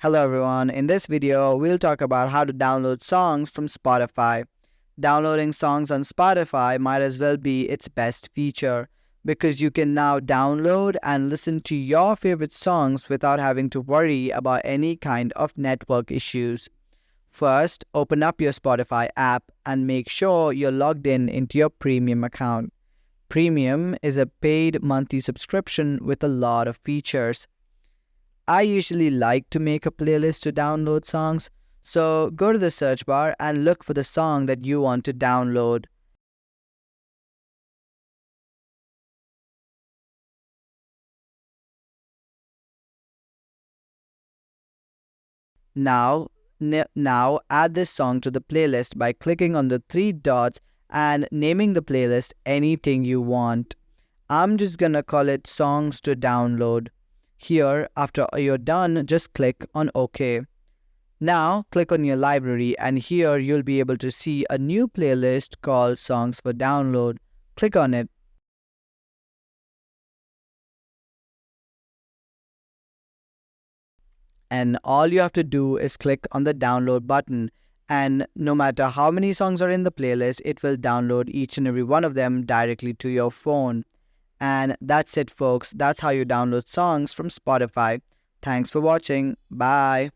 Hello everyone, in this video we'll talk about how to download songs from Spotify. Downloading songs on Spotify might as well be its best feature because you can now download and listen to your favorite songs without having to worry about any kind of network issues. First, open up your Spotify app and make sure you're logged in into your premium account. Premium is a paid monthly subscription with a lot of features. I usually like to make a playlist to download songs, so go to the search bar and look for the song that you want to download. Now add this song to the playlist by clicking on the three dots and naming the playlist anything you want. I'm just gonna call it Songs to Download. Here, after you're done, just click on OK. Now, click on your library and here you'll be able to see a new playlist called Songs for Download. Click on it. And all you have to do is click on the download button, and no matter how many songs are in the playlist, it will download each and every one of them directly to your phone. And that's it folks, that's how you download songs from Spotify. Thanks for watching. Bye.